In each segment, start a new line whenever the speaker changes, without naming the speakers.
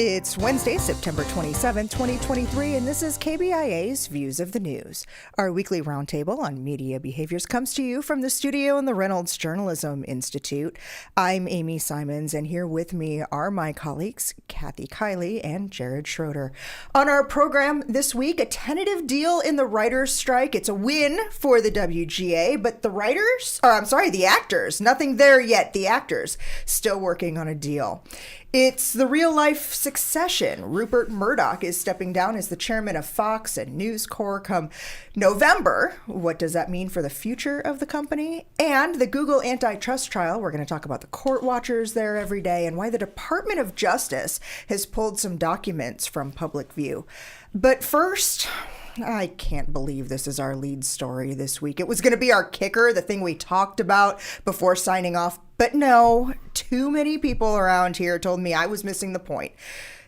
It's Wednesday, September 27, 2023, and this is KBIA's Views of the News. Our weekly roundtable on media behaviors comes to you from the studio in the Reynolds Journalism Institute. I'm Amy Simons, and here with me are my colleagues, Kathy Kiely and Jared Schroeder. On our program this week, a tentative deal in the writers' strike. It's a win for the WGA, but the actors, nothing there yet. The actors still working on a deal. It's the real-life succession. Rupert Murdoch is stepping down as the chairman of Fox and News Corp come November. What does that mean for the future of the company? And the Google AntiTrust trial. We're going to talk about the court watchers there every day and why the Department of Justice has pulled some documents from public view. But first, I can't believe this is our lead story this week. It was going to be our kicker, the thing we talked about before signing off. But no, too many people around here told me I was missing the point.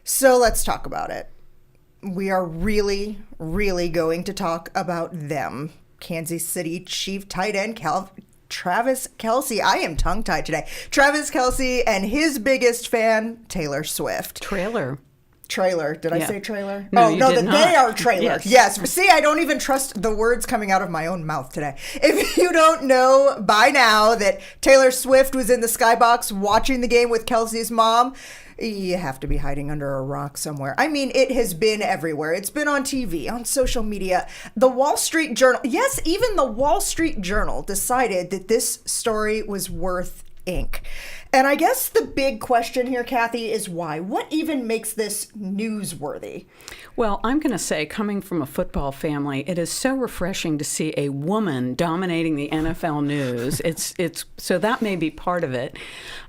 So let's talk about it. We are really, really going to talk about them. Kansas City Chief tight end Travis Kelce. I am tongue-tied today. Travis Kelce and his biggest fan, Taylor Swift.
Trailer.
Did I say trailer?
No,
they are trailers.
Yes.
See, I don't even trust the words coming out of my own mouth today. If you don't know by now that Taylor Swift was in the skybox watching the game with Kelsey's mom, you have to be hiding under a rock somewhere. I mean, it has been everywhere. It's been on TV, on social media. The Wall Street Journal, yes, even the Wall Street Journal decided that this story was worth ink. And I guess the big question here, Kathy, is why? What even makes this newsworthy?
Well, I'm going to say, coming from a football family, it is so refreshing to see a woman dominating the NFL news. It's so that may be part of it,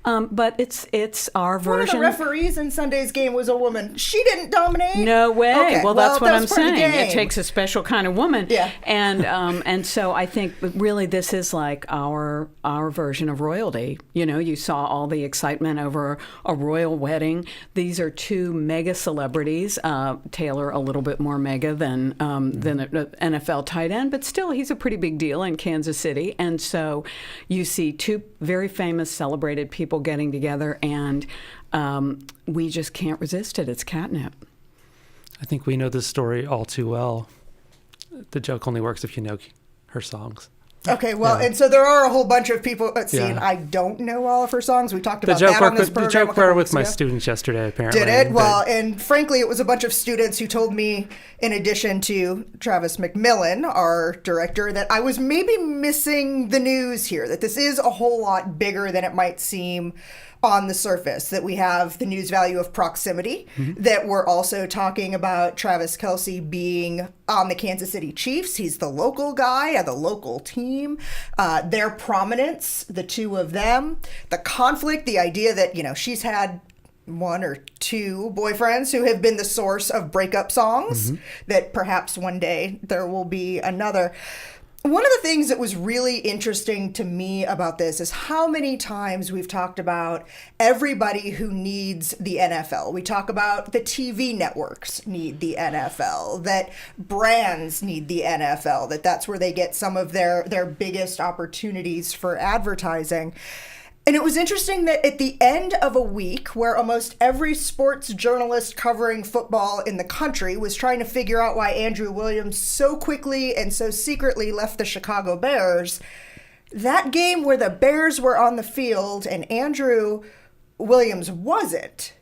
but it's our version.
One of the referees in Sunday's game was a woman. She didn't dominate.
No way.
Okay.
Well, that's what I'm saying.
It
It takes a special kind of woman.
Yeah.
And so I think really this is like our version of royalty. You know, you saw all the excitement over a royal wedding. These are two mega celebrities. Taylor a little bit more mega than an NFL tight end, but still he's a pretty big deal in Kansas City. And so you see two very famous, celebrated people getting together, and we just can't resist it. It's catnip.
I think we know this story all too well. The joke only works if you know her songs.
Okay, well, and so there are a whole bunch of people and I don't know all of her songs. We talked about that on this program.
The joke were with my students yesterday, apparently.
Did it? Well, and frankly, it was a bunch of students who told me, in addition to Travis McMillan, our director, that I was maybe missing the news here, that this is a whole lot bigger than it might seem on the surface, that we have the news value of proximity, that we're also talking about Travis Kelce being on the Kansas City Chiefs. He's the local guy of the local team, their prominence, the two of them, the conflict, the idea that, she's had one or two boyfriends who have been the source of breakup songs, that perhaps one day there will be another. One of the things that was really interesting to me about this is how many times we've talked about everybody who needs the NFL. We talk about the TV networks need the NFL, that brands need the NFL, that's where they get some of their biggest opportunities for advertising. And it was interesting that at the end of a week where almost every sports journalist covering football in the country was trying to figure out why Andrew Williams so quickly and so secretly left the Chicago Bears, that game where the Bears were on the field and Andrew Williams wasn't,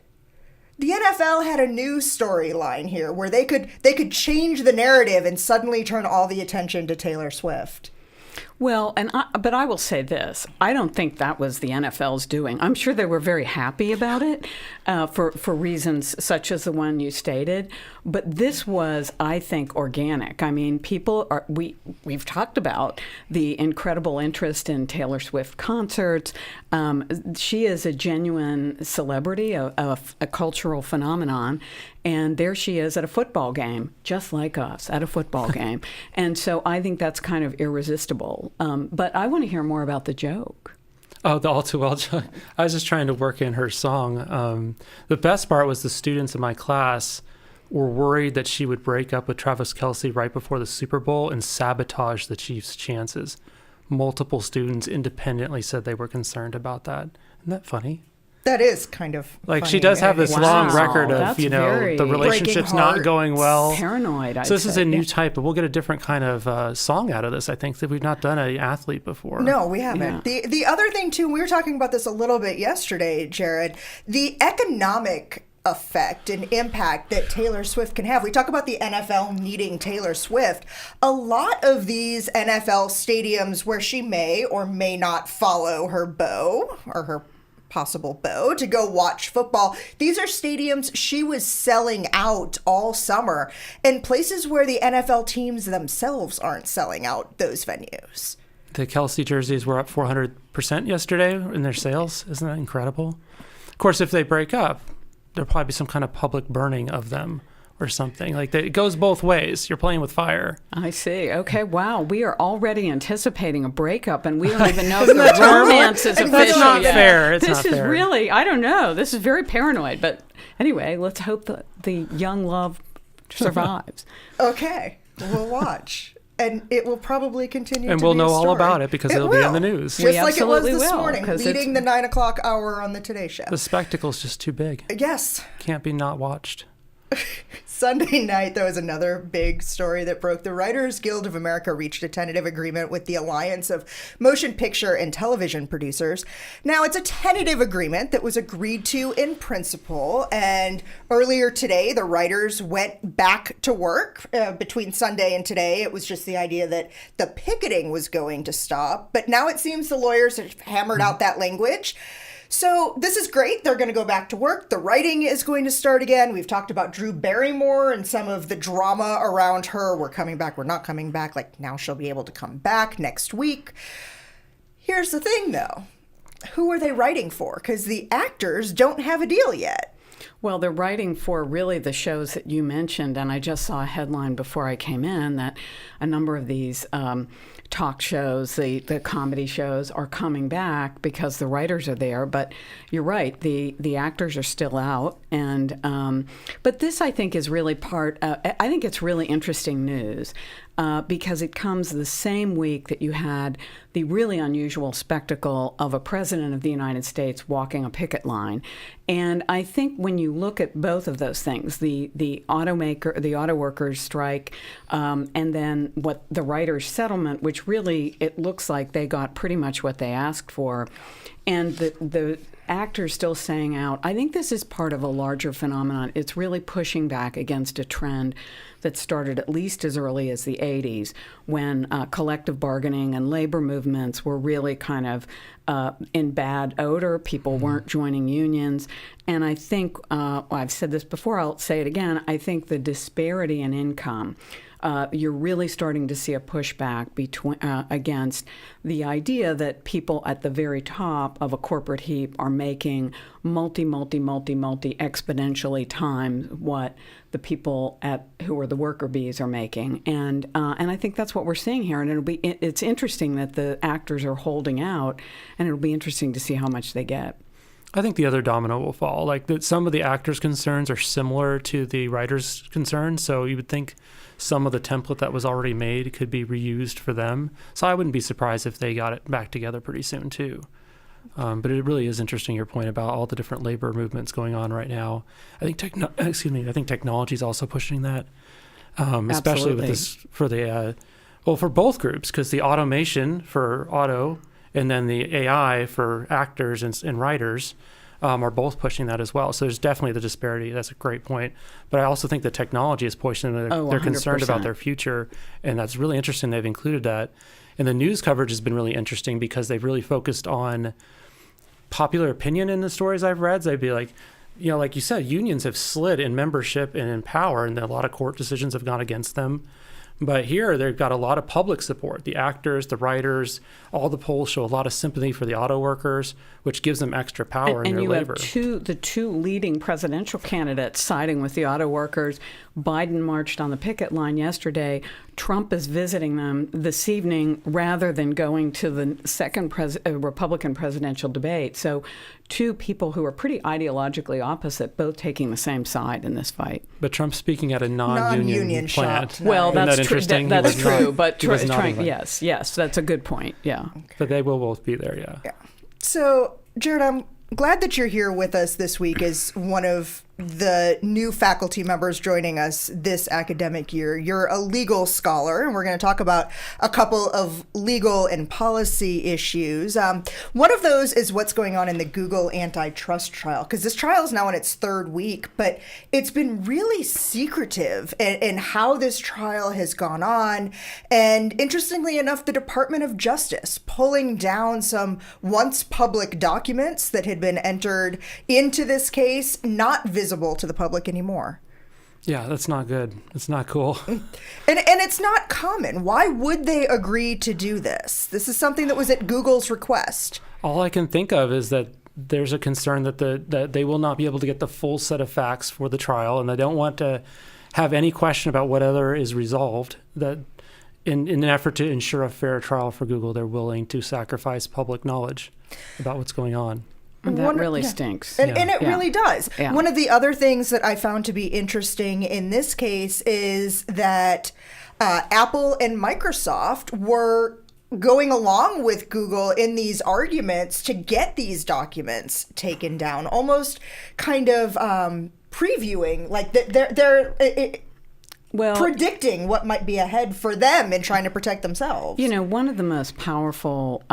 the NFL had a new storyline here where they could change the narrative and suddenly turn all the attention to Taylor Swift.
Well, but I will say this. I don't think that was the NFL's doing. I'm sure they were very happy about it for reasons such as the one you stated. But this was, I think, organic. I mean, we've talked about the incredible interest in Taylor Swift concerts. She is a genuine celebrity, a cultural phenomenon. And there she is at a football game, just like us, at a football game. And so I think that's kind of irresistible. But I want to hear more about the joke.
Oh, the all too well joke. I was just trying to work in her song. The best part was the students in my class were worried that she would break up with Travis Kelce right before the Super Bowl and sabotage the Chiefs' chances. Multiple students independently said they were concerned about that. Isn't that funny?
That is kind of
like
funny.
she does have this
Wow.
long record of,
That's
the
very
relationship's not
hearts.
going well.
Paranoid, I'd
So this is
say.
a new type, but we'll get a different kind of song out of this, I think, that we've not done an athlete before.
No, we haven't. The other thing, too, we were talking about this a little bit yesterday, Jared, the economic effect and impact that Taylor Swift can have. We talk about the NFL needing Taylor Swift. A lot of these NFL stadiums where she may or may not follow her beau or her possible beau to go watch football. These are stadiums she was selling out all summer, and places where the NFL teams themselves aren't selling out those venues.
The Kelsey jerseys were up 400% yesterday in their sales. Isn't that incredible? Of course, if they break up, there'll probably be some kind of public burning of them or something. Like it goes both ways. You're playing with fire.
I see. Okay, wow. We are already anticipating a breakup, and we don't even know if the romance is official
That's not
yet.
fair. It's
this
not
is
fair.
really, I don't know. This is very paranoid. But anyway, let's hope that the young love survives.
Okay, we'll watch. And it will probably continue
And
to
we'll
be
know
a
all
story.
about it because it'll be in the
will.
news.
Just
We
like it was
absolutely
this
will,
morning,
'cause
leading the 9 o'clock hour on the Today Show.
The spectacle's just too big.
Yes.
Can't be not watched.
Sunday night, there was another big story that broke. The Writers Guild of America reached a tentative agreement with the Alliance of Motion Picture and Television Producers. Now, it's a tentative agreement that was agreed to in principle. And earlier today, the writers went back to work. Between Sunday and today, it was just the idea that the picketing was going to stop. But now it seems the lawyers have hammered out that language. So this is great. They're going to go back to work. The writing is going to start again. We've talked about Drew Barrymore and some of the drama around her. We're coming back. We're not coming back. Like now she'll be able to come back next week. Here's the thing, though. Who are they writing for? Because the actors don't have a deal yet.
Well, they're writing for really the shows that you mentioned, and I just saw a headline before I came in that a number of these talk shows, the comedy shows, are coming back because the writers are there. But you're right, the actors are still out, and but this I think is really I think it's really interesting news. Because it comes the same week that you had the really unusual spectacle of a president of the United States walking a picket line. And I think when you look at both of those things, the auto workers strike, and then what the writers' settlement, which really it looks like they got pretty much what they asked for, and the actors still staying out. I think this is part of a larger phenomenon. It's really pushing back against a trend that started at least as early as the 80s when collective bargaining and labor movements were really kind of in bad odor. People weren't joining unions. And I think, I've said this before, I'll say it again, I think the disparity in income, you're really starting to see a pushback against the idea that people at the very top of a corporate heap are making multi exponentially times what the people who are the worker bees are making, and I think that's what we're seeing here. And it's interesting that the actors are holding out, and it'll be interesting to see how much they get.
I think the other domino will fall. Like some of the actors' concerns are similar to the writers' concerns, so you would think some of the template that was already made could be reused for them. So I wouldn't be surprised if they got it back together pretty soon too. But it really is interesting, your point about all the different labor movements going on right now. I think I think technology is also pushing that, especially with this for the for both groups, because the automation for auto and then the AI for actors and writers are both pushing that as well. So there's definitely the disparity. That's a great point. But I also think the technology is pushing them. They're concerned about their future, and that's really interesting. They've included that. And the news coverage has been really interesting because they've really focused on popular opinion in the stories I've read. They'd be like, like you said, unions have slid in membership and in power, and a lot of court decisions have gone against them. But here, they've got a lot of public support. The actors, the writers, all the polls show a lot of sympathy for the auto workers, which gives them extra power in their labor.
And you have the two leading presidential candidates siding with the auto workers. Biden marched on the picket line yesterday. Trump is visiting them this evening rather than going to the second Republican presidential debate. So two people who are pretty ideologically opposite, both taking the same side in this fight.
But Trump's speaking at a non-union plant.
shop.
Well,
Isn't
that's
that
true.
interesting?
That's
He was not-
true. But
he was not invited.
yes, that's a good point. Yeah.
But they will both be there, yeah.
So, Jared, I'm glad that you're here with us this week as one of the new faculty members joining us this academic year. You're a legal scholar, and we're going to talk about a couple of legal and policy issues. One of those is what's going on in the Google AntiTrust trial, because this trial is now in its third week, but it's been really secretive in how this trial has gone on. And interestingly enough, the Department of Justice pulling down some once public documents that had been entered into this case, not visible to the public anymore.
Yeah, that's not good. It's not cool.
And it's not common. Why would they agree to do this? This is something that was at Google's request.
All I can think of is that there's a concern that that they will not be able to get the full set of facts for the trial, and they don't want to have any question about whatever is resolved. That in an effort to ensure a fair trial for Google, they're willing to sacrifice public knowledge about what's going on.
That really stinks.
And it really does.
Yeah.
One of the other things that I found to be interesting in this case is that Apple and Microsoft were going along with Google in these arguments to get these documents taken down, almost kind of previewing, like they're predicting what might be ahead for them in trying to protect themselves.
You know, one of the most powerful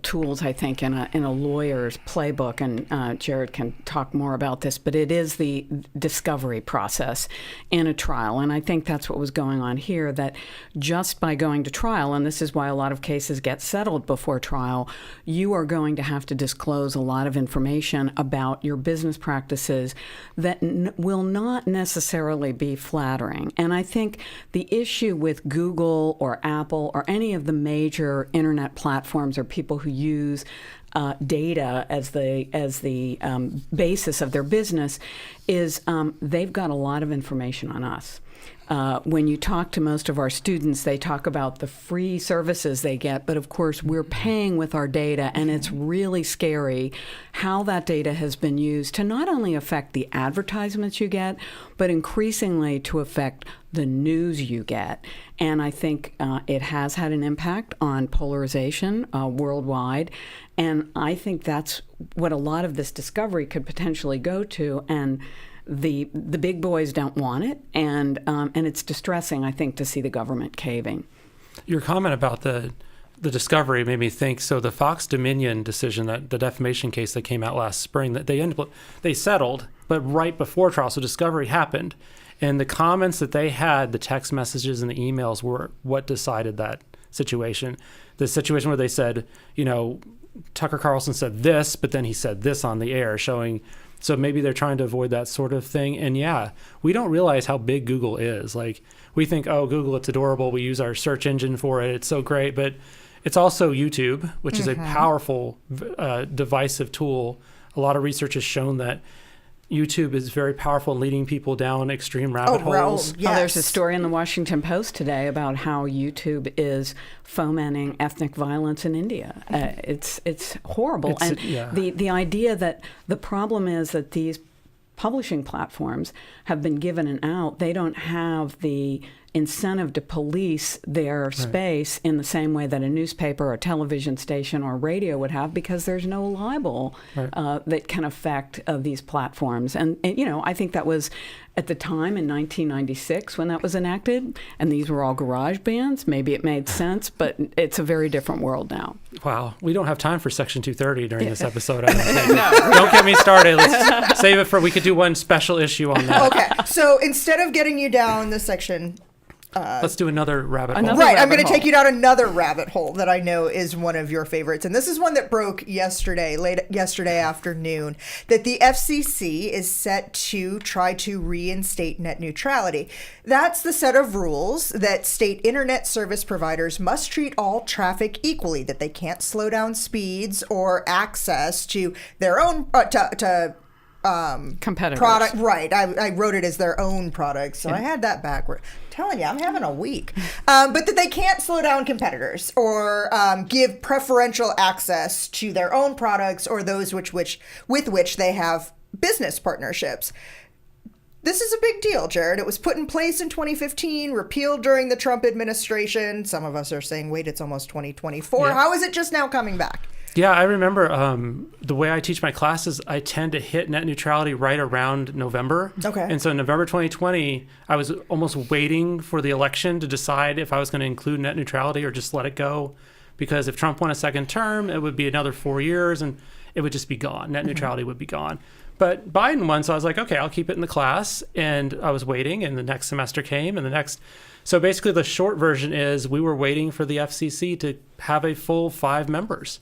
tools, I think, in a lawyer's playbook, and Jared can talk more about this, but it is the discovery process in a trial. And I think that's what was going on here, that just by going to trial, and this is why a lot of cases get settled before trial, you are going to have to disclose a lot of information about your business practices that will not necessarily be flattering. And I think the issue with Google or Apple or any of the major internet platforms or people who use data as the basis of their business is they've got a lot of information on us. When you talk to most of our students, they talk about the free services they get, but of course we're paying with our data, and it's really scary how that data has been used to not only affect the advertisements you get, but increasingly to affect the news you get. And I think it has had an impact on polarization worldwide, and I think that's what a lot of this discovery could potentially go to. And the big boys don't want it, and it's distressing, I think, to see the government caving.
Your comment about the discovery made me think. So the Fox Dominion decision, that the defamation case that came out last spring, that they settled, but right before trial, so discovery happened, and the comments that they had, the text messages and the emails, were what decided that situation. The situation where they said, you know, Tucker Carlson said this, but then he said this on the air, showing. So maybe they're trying to avoid that sort of thing. And yeah, we don't realize how big Google is. Like, we think, oh, Google, it's adorable. We use our search engine for it. It's so great. But it's also YouTube, which is a powerful, divisive tool. A lot of research has shown that YouTube is very powerful in leading people down extreme rabbit holes.
Yes.
There's a story in the Washington Post today about how YouTube is fomenting ethnic violence in India. It's horrible. The idea that the problem is that these publishing platforms have been given an out. They don't have the incentive to police their space in the same way that a newspaper or television station or radio would have, because there's no libel that can affect these platforms. And, you know, I think that was at the time in 1996 when that was enacted, and these were all garage bands. Maybe it made sense, but it's a very different world now.
Wow. We don't have time for Section 230 during this episode. I don't think. No. Don't get me started. Let's save it for, we could do one special issue on that.
Okay. So instead of getting you down the section...
let's do another rabbit hole.
Right, I'm going to take you down another rabbit hole that I know is one of your favorites. And this is one that broke late yesterday afternoon, that the FCC is set to try to reinstate net neutrality. That's the set of rules that state internet service providers must treat all traffic equally, that they can't slow down speeds or access to their own
competitors.
Product, right. I wrote it as their own products, so I had that backward. Telling you, I'm having a week. But that they can't slow down competitors or give preferential access to their own products or those with which they have business partnerships. This is a big deal, Jared. It was put in place in 2015, repealed during the Trump administration. Some of us are saying, wait, it's almost 2024. Yeah. How is it just now coming back?
Yeah, I remember the way I teach my classes, I tend to hit net neutrality right around November.
Okay.
And so in November 2020, I was almost waiting for the election to decide if I was going to include net neutrality or just let it go. Because if Trump won a second term, it would be another 4 years and it would just be gone. Net neutrality would be gone. But Biden won, so I was like, okay, I'll keep it in the class. And I was waiting, and the next semester came, and the next. So basically, the short version is we were waiting for the FCC to have a full 5 members.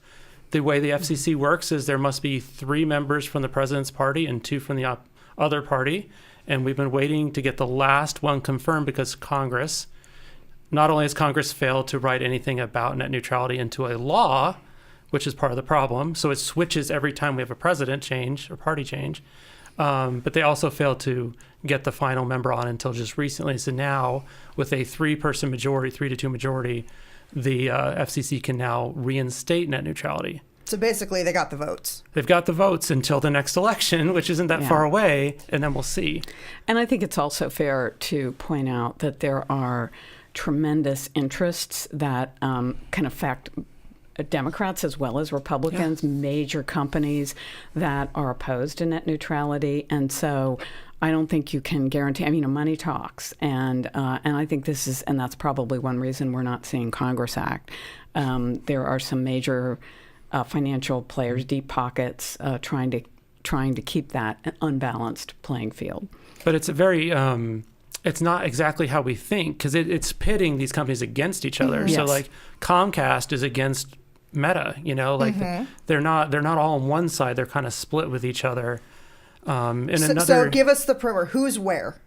The way the FCC works is there must be 3 members from the president's party and 2 from the other party. And we've been waiting to get the last one confirmed because Congress, not only has Congress failed to write anything about net neutrality into a law, which is part of the problem. So it switches every time we have a president change or party change. But they also failed to get the final member on until just recently. So now with a 3-person majority, 3-2 majority, the FCC can now reinstate net neutrality.
So basically, they got the votes.
They've got the votes until the next election, which isn't that far away, and then we'll see.
And I think it's also fair to point out that there are tremendous interests that can affect Democrats as well as Republicans, major companies that are opposed to net neutrality. And so I don't think you can guarantee, money talks. And I think and that's probably one reason we're not seeing Congress act. There are some major financial players, deep pockets, trying to keep that an unbalanced playing field.
But it's a very, it's not exactly how we think, because it's pitting these companies against each other.
Mm-hmm.
So
Yes.
like Comcast is against Meta, they're not all on one side. They're kind of split with each other.
So give us the primer. Who's where?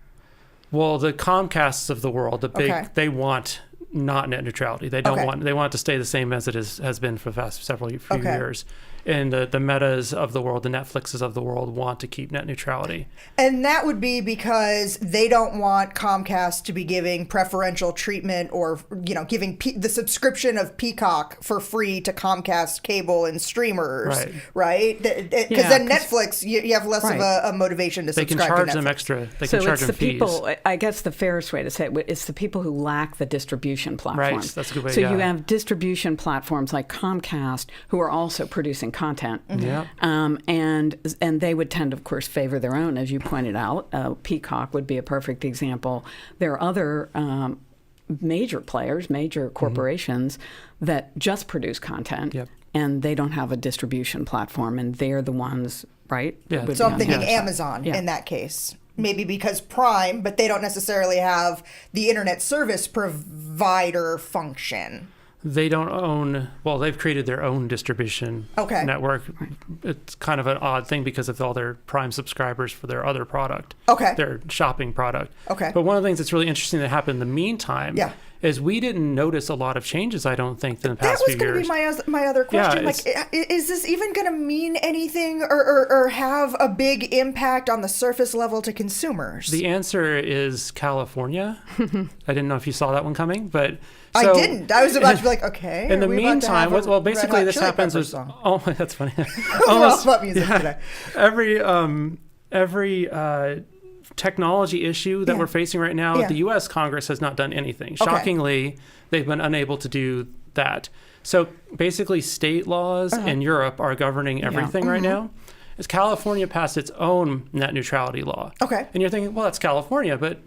Well, the Comcasts of the world, the big, they want not net neutrality. They don't want. They want it to stay the same as it has been for the past few years. And the Metas of the world, the Netflixes of the world, want to keep net neutrality.
And that would be because they don't want Comcast to be giving preferential treatment or, giving the subscription of Peacock for free to Comcast cable and streamers, right? Because then Netflix, you have less of a motivation to subscribe to Netflix.
They can charge them extra. They can charge them fees.
People, I guess the fairest way to say it, it's the people who lack the distribution platforms.
Right, that's a good way.
So you have distribution platforms like Comcast who are also producing content.
Yeah.
And they would tend, of course, favor their own, as you pointed out. Peacock would be a perfect example. There are other major players, major corporations that just produce content, and they don't have a distribution platform, and they're the ones, right?
Yeah.
So I'm thinking Amazon in that case. Maybe because Prime, but they don't necessarily have the internet service provider function.
They don't own, they've created their own distribution network. It's kind of an odd thing because of all their Prime subscribers for their other product, their shopping product. But one of the things that's really interesting that happened in the meantime is we didn't notice a lot of changes, I don't think, in the past few years.
That was going to be my other question. Is this even going to mean anything or have a big impact on the surface level to consumers?
The answer is California. I didn't know if you saw that one coming, but...
I didn't. I was about to be like, okay.
In the meantime, basically this happens is... Oh, that's funny.
We're all about music today.
Every technology issue that we're facing right now, the U.S. Congress has not done anything. Shockingly, they've been unable to do that. So basically, state laws in Europe are governing everything right now. As California passed its own net neutrality law. And you're thinking, well, that's California, but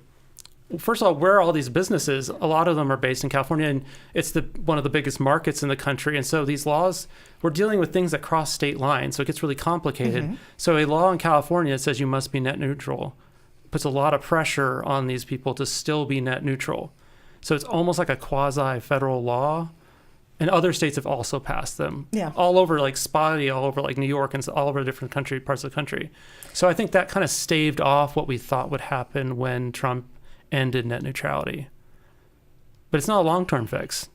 first of all, where are all these businesses? A lot of them are based in California, and it's one of the biggest markets in the country. And so these laws, we're dealing with things that cross state lines, so it gets really complicated. So a law in California says you must be net neutral, puts a lot of pressure on these people to still be net neutral. So it's almost like a quasi-federal law. And other states have also passed them. All over, like spotty, all over like New York and all over different parts of the country. So I think that kind of staved off what we thought would happen when Trump ended net neutrality. But it's not a long-term fix.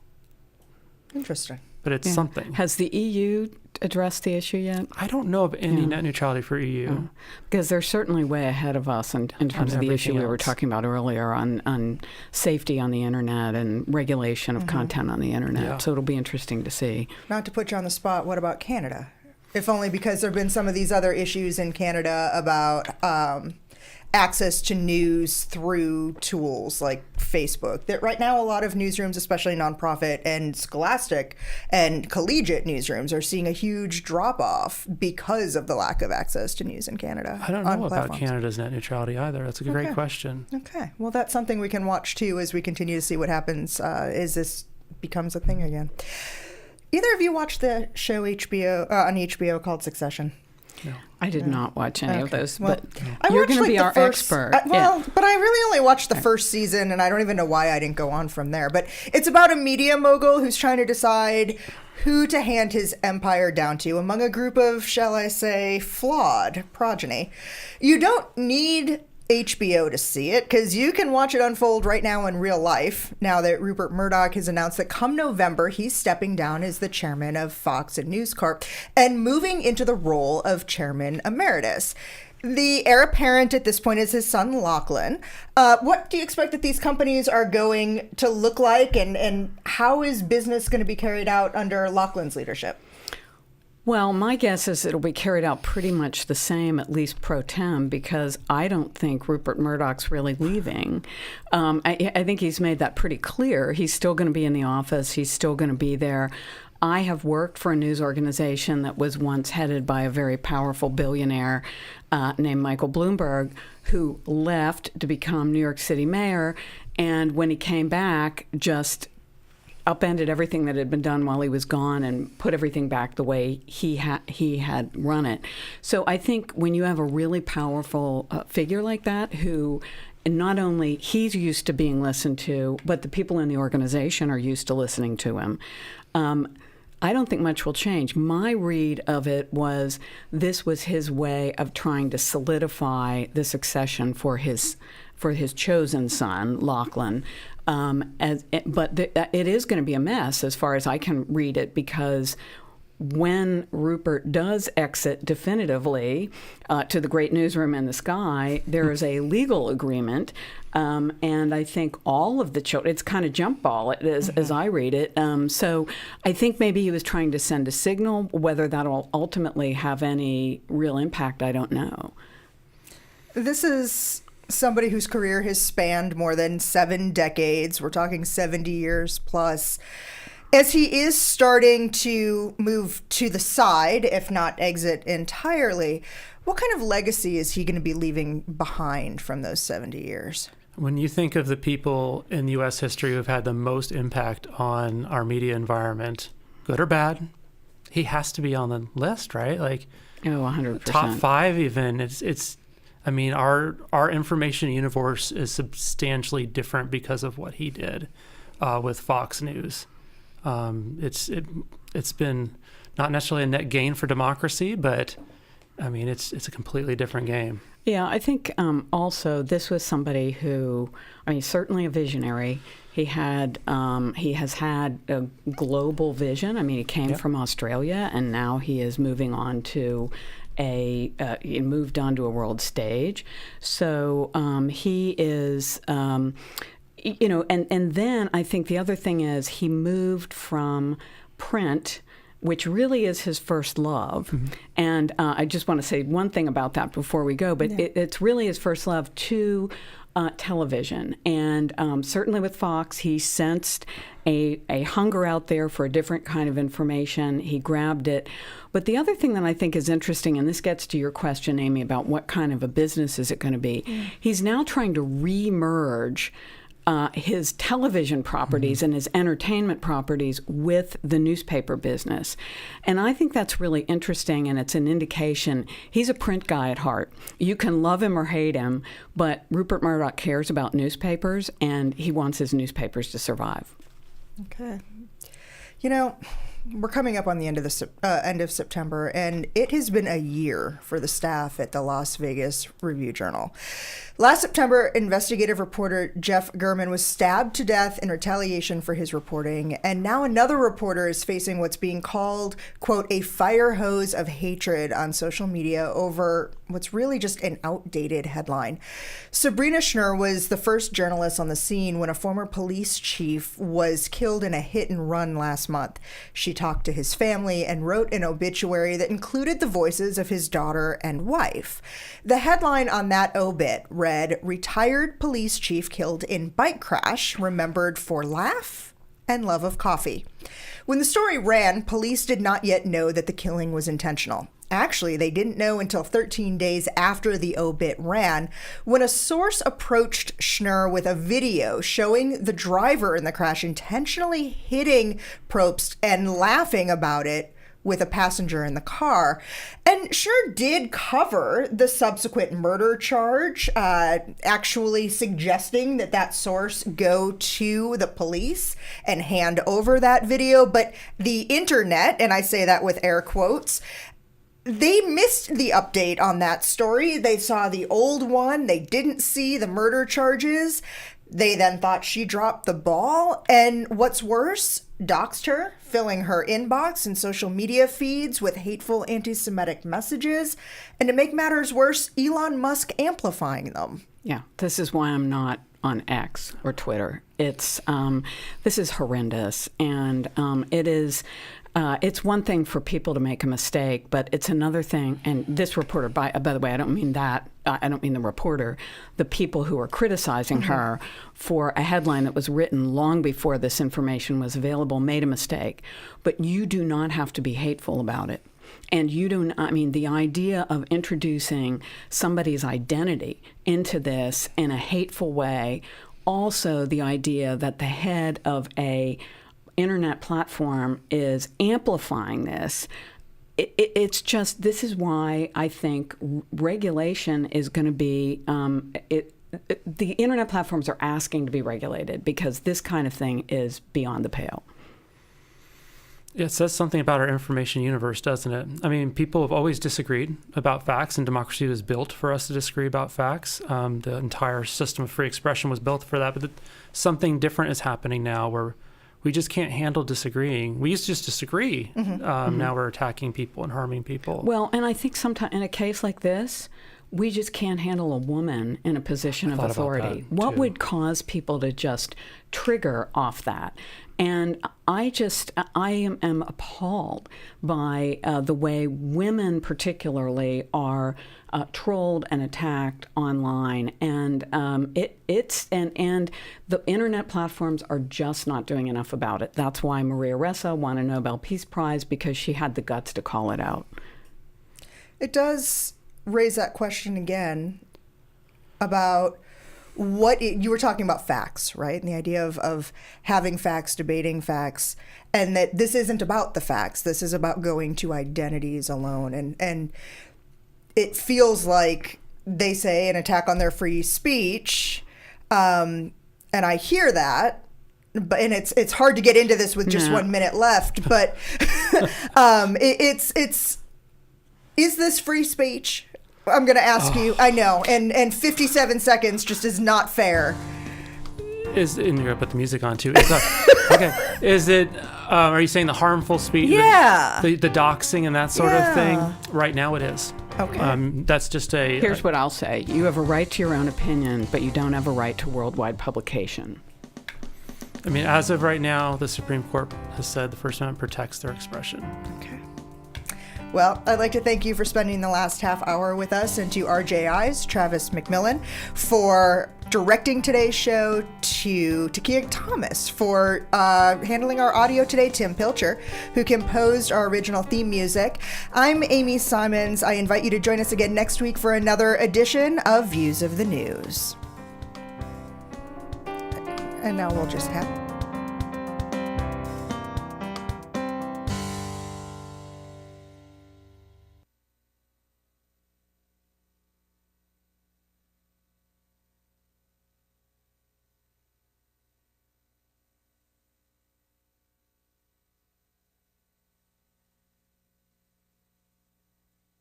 Interesting.
But it's something.
Has the EU addressed the issue yet?
I don't know of any net neutrality for EU.
Because they're certainly way ahead of us in terms of the issue we were talking about earlier on safety on the internet and regulation of content on the internet. So it'll be interesting to see.
Not to put you on the spot, what about Canada? If only because there have been some of these other issues in Canada about access to news through tools like Facebook. That right now a lot of newsrooms, especially nonprofit and scholastic and collegiate newsrooms, are seeing a huge drop-off because of the lack of access to news in Canada.
I don't know about Canada's net neutrality either. That's a great question.
Okay. Well, that's something we can watch too as we continue to see what happens as this becomes a thing again. Either of you watched the show on HBO called Succession?
No. I did not watch any of those, but
I
you're going to be
the
our
first,
expert.
But I really only watched the first season, and I don't even know why I didn't go on from there. But it's about a media mogul who's trying to decide who to hand his empire down to among a group of, shall I say, flawed progeny. You don't need HBO to see it, because you can watch it unfold right now in real life, now that Rupert Murdoch has announced that come November, he's stepping down as the chairman of Fox and News Corp and moving into the role of chairman emeritus. The heir apparent at this point is his son, Lachlan. What do you expect that these companies are going to look like, and how is business going to be carried out under Lachlan's leadership?
Well, my guess is it'll be carried out pretty much the same, at least pro tem, because I don't think Rupert Murdoch's really leaving. I think he's made that pretty clear. He's still going to be in the office. He's still going to be there. I have worked for a news organization that was once headed by a very powerful billionaire named Michael Bloomberg, who left to become New York City mayor, and when he came back, just upended everything that had been done while he was gone and put everything back the way he had run it. So I think when you have a really powerful figure like that, who not only he's used to being listened to, but the people in the organization are used to listening to him, I don't think much will change. My read of it was this was his way of trying to solidify the succession for his chosen son, Lachlan. But it is going to be a mess as far as I can read it, because when Rupert does exit definitively to the great newsroom in the sky, there is a legal agreement. And I think all of the children, it's kind of jump ball as I read it. So I think maybe he was trying to send a signal. Whether that'll ultimately have any real impact, I don't know.
This is somebody whose career has spanned more than 7 decades. We're talking 70 years plus. As he is starting to move to the side, if not exit entirely, what kind of legacy is he going to be leaving behind from those 70 years?
When you think of the people in U.S. history who have had the most impact on our media environment, good or bad, he has to be on the list, right? Like,
100%.
Top 5 even. It's. I mean, our information universe is substantially different because of what he did with Fox News. It's been not necessarily a net gain for democracy, but I mean, it's a completely different game.
Yeah, I think also this was somebody who, I mean, certainly a visionary. He has had a global vision. I mean, he came from Australia, and now he is moving on to he moved on to a world stage. So he is, and then I think the other thing is he moved from print, which really is his first love. Mm-hmm. And I just want to say one thing about that before we go, but it's really his first love to television. And certainly with Fox, he sensed a hunger out there for a different kind of information. He grabbed it. But the other thing that I think is interesting, and this gets to your question, Amy, about what kind of a business is it going to be, he's now trying to re-merge his television properties and his entertainment properties with the newspaper business. And I think that's really interesting, and it's an indication he's a print guy at heart. You can love him or hate him, but Rupert Murdoch cares about newspapers, and he wants his newspapers to survive.
Okay. You know, we're coming up on the end of September, and it has been a year for the staff at the Las Vegas Review-Journal. Last September, investigative reporter Jeff German was stabbed to death in retaliation for his reporting, and now another reporter is facing what's being called, quote, a fire hose of hatred on social media over what's really just an outdated headline. Sabrina Schnur was the first journalist on the scene when a former police chief was killed in a hit and run last month. She she talked to his family and wrote an obituary that included the voices of his daughter and wife. The headline on that obit read, "Retired police chief killed in bike crash, remembered for laugh and love of coffee." When the story ran, police did not yet know that the killing was intentional. Actually, they didn't know until 13 days after the obit ran, when a source approached Schnur with a video showing the driver in the crash intentionally hitting Probst and laughing about it with a passenger in the car. And Schnur did cover the subsequent murder charge, actually suggesting that that source go to the police and hand over that video. But the internet, and I say that with air quotes, they missed the update on that story. They saw the old one. They didn't see the murder charges. They then thought she dropped the ball. And what's worse, doxed her, filling her inbox and social media feeds with hateful anti-Semitic messages. And to make matters worse, Elon Musk amplifying them.
Yeah, this is why I'm not on X or Twitter. This is horrendous. And it is... it's one thing for people to make a mistake, but it's another thing. And this reporter, by the way, I don't mean that. I don't mean the reporter. The people who are criticizing her for a headline that was written long before this information was available made a mistake. But you do not have to be hateful about it. And you don't, I mean, the idea of introducing somebody's identity into this in a hateful way, also the idea that the head of a internet platform is amplifying this. It's just, this is why I think regulation is going to be, the internet platforms are asking to be regulated because this kind of thing is beyond the pale.
It says something about our information universe, doesn't it? I mean, people have always disagreed about facts, and democracy was built for us to disagree about facts. The entire system of free expression was built for that, but something different is happening now where we just can't handle disagreeing. We used to just disagree. Now we're attacking people and harming people.
Well, and I think sometimes in a case like this, we just can't handle a woman in a position of authority. What would cause people to just trigger off that? And I am appalled by the way women particularly are trolled and attacked online, and and the internet platforms are just not doing enough about it. That's why Maria Ressa won a Nobel Peace Prize, because she had the guts to call it out.
It does raise that question again about you were talking about facts, right? And the idea of having facts, debating facts, and that this isn't about the facts. This is about going to identities alone. And it feels like they say an attack on their free speech. And I hear that, and it's hard to get into this with just 1 minute left, but is this free speech? I'm going to ask you. I know, and 57 seconds just is not fair.
And you're going to put the music on too. Okay. Is it, are you saying the harmful speech?
Yeah.
The doxing and that sort of thing? Right now it is.
Okay.
That's just
Here's what I'll say. You have a right to your own opinion, but you don't have a right to worldwide publication.
I mean, as of right now, the Supreme Court has said the First Amendment protects their expression.
Okay. Well, I'd like to thank you for spending the last half hour with us, and to RJI's Travis McMillan for directing today's show, to Takia Thomas for handling our audio today, Tim Pilcher, who composed our original theme music. I'm Amy Simons. I invite you to join us again next week for another edition of Views of the News. And now we'll just have...